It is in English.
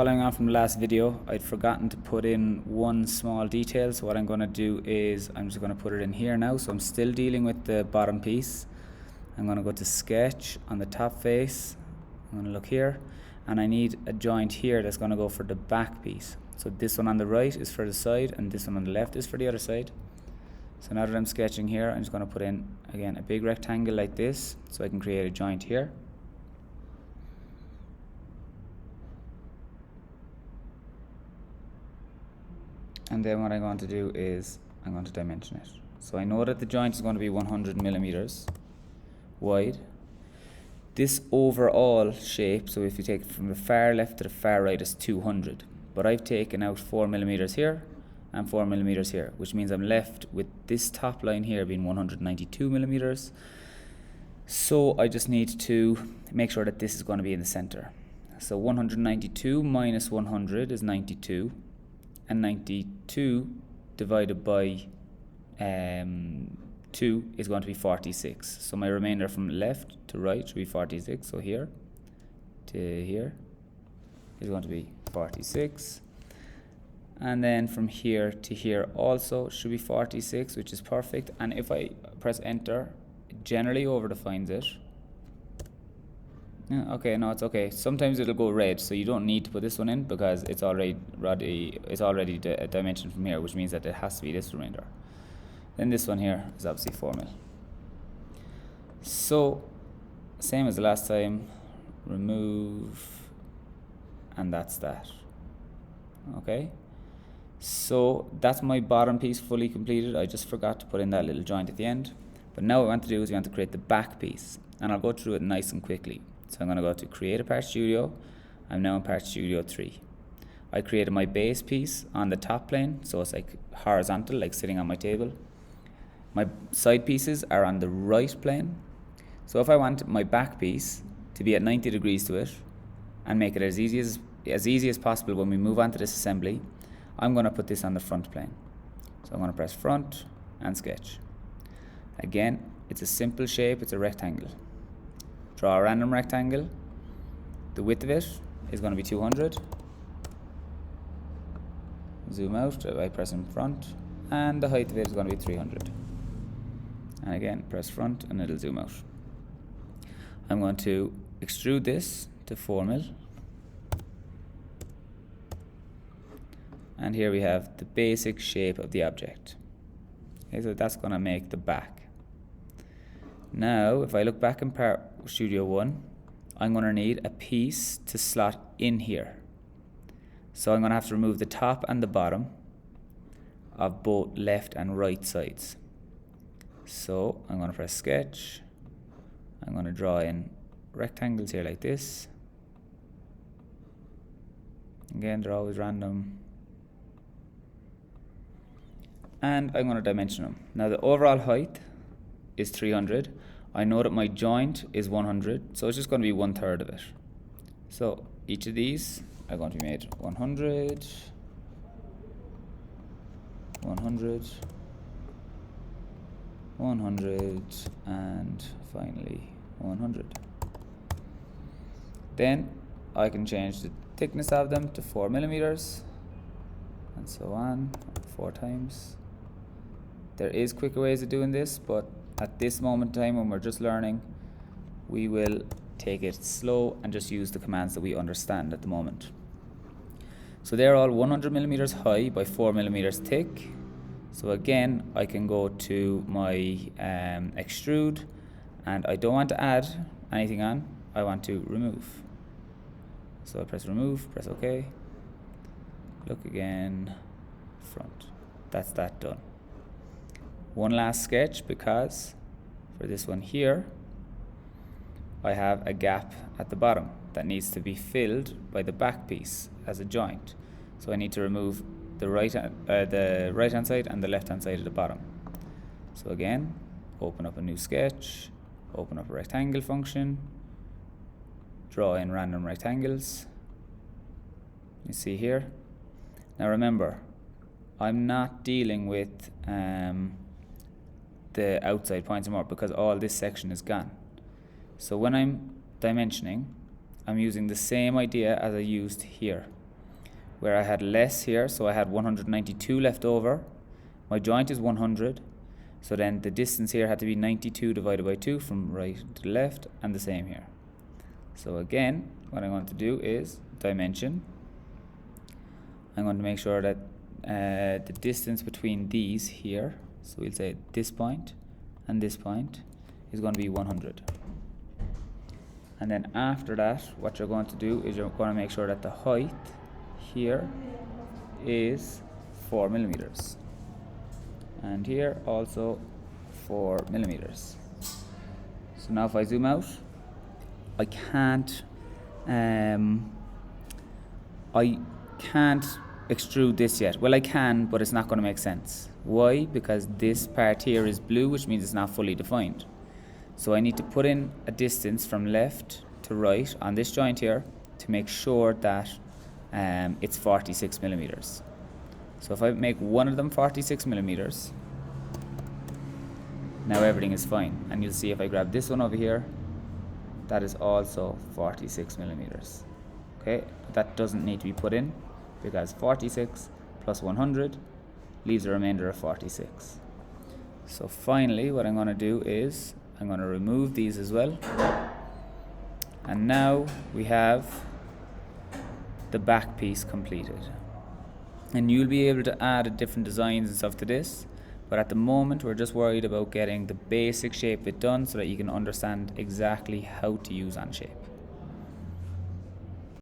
Following on from the last video, I'd forgotten to put in one small detail, so what I'm going to do is I'm just going to put it in here now. So I'm still dealing with the bottom piece. I'm going to go to sketch on the top face. I'm going to look here, and I need a joint here that's going to go for the back piece. So this one on the right is for the side, and this one on the left is for the other side. So now that I'm sketching here, I'm just going to put in, again, a big rectangle like this, so I can create a joint here. And then what I'm going to do is I'm going to dimension it. So I know that the joint is going to be 100 millimeters wide. This overall shape, so if you take it from the far left to the far right, is 200. But I've taken out 4 millimeters here and 4 millimeters here, which means I'm left with this top line here being 192 millimeters. So I just need to make sure that this is going to be in the center. So 192 minus 100 is 92. And 92 divided by 2 is going to be 46. So my remainder from left to right should be 46. So here to here is going to be 46. And then from here to here also should be 46, which is perfect. And if I press enter, it generally over-defines it. Okay, no, it's okay. Sometimes it'll go red, so you don't need to put this one in because it's already a dimension from here, which means that it has to be this remainder. Then this one here is obviously 4 mil. So, same as the last time, remove, and that's that. Okay, so that's my bottom piece fully completed. I just forgot to put in that little joint at the end. But now what I want to do is we want to create the back piece, and I'll go through it nice and quickly. So I'm going to go to Create a Part Studio. I'm now in Part Studio 3. I created my base piece on the top plane, so it's like horizontal, like sitting on my table. My side pieces are on the right plane. So if I want my back piece to be at 90 degrees to it and make it as easy as possible when we move on to this assembly, I'm going to put this on the front plane. So I'm going to press front and sketch. Again, it's a simple shape, it's a rectangle. Draw a random rectangle. The width of it is going to be 200. Zoom out by pressing front, and the height of it is going to be 300. And again, press front and it'll zoom out. I'm going to extrude this to 4 mil. And here we have the basic shape of the object. Okay, so that's going to make the back. Now, if I look back in Part Studio 1, I'm going to need a piece to slot in here. So I'm going to have to remove the top and the bottom of both left and right sides. So I'm going to press sketch. I'm going to draw in rectangles here like this. Again, they're always random. And I'm going to dimension them. Now the overall height is 300. I know that my joint is 100, so it's just going to be 1/3 of it. So each of these are going to be made 100, 100, 100, and finally 100. Then I can change the thickness of them to 4 millimeters, and so on, 4 times. There is quicker ways of doing this, but at this moment in time when we're just learning, we will take it slow and just use the commands that we understand at the moment. So they're all 100 millimeters high by 4 millimeters thick. So again, I can go to my extrude, and I don't want to add anything on, I want to remove. So I press remove, press OK. Look again, front. That's that done. One last sketch, because for this one here, I have a gap at the bottom that needs to be filled by the back piece as a joint. So I need to remove the right hand side and the left hand side of the bottom. So again, open up a new sketch, open up a rectangle function, draw in random rectangles. You see here. Now remember, I'm not dealing with the outside points anymore because all this section is gone. So when I'm dimensioning, I'm using the same idea as I used here. where I had less here, so I had 192 left over. My joint is 100, so then the distance here had to be 92 divided by 2 from right to left, and the same here. So again, what I'm going to do is dimension. I'm going to make sure that the distance between these here, so we'll say this point and this point, is going to be 100. And then after that, what you're going to do is you're going to make sure that the height here is 4 millimeters. And here also 4 millimeters. So now if I zoom out, I can't extrude this yet. Well, I can, but it's not going to make sense. Why? Because this part here is blue, which means it's not fully defined. So I need to put in a distance from left to right on this joint here to make sure that it's 46 millimeters. So if I make one of them 46 millimeters, now everything is fine. And you'll see if I grab this one over here, that is also 46 millimeters. Okay, but that doesn't need to be put in because 46 plus 100 leaves a remainder of 46. So finally, what I'm going to do is I'm going to remove these as well. And now we have the back piece completed. And you'll be able to add different designs and stuff to this, but at the moment we're just worried about getting the basic shape bit done so that you can understand exactly how to use Onshape.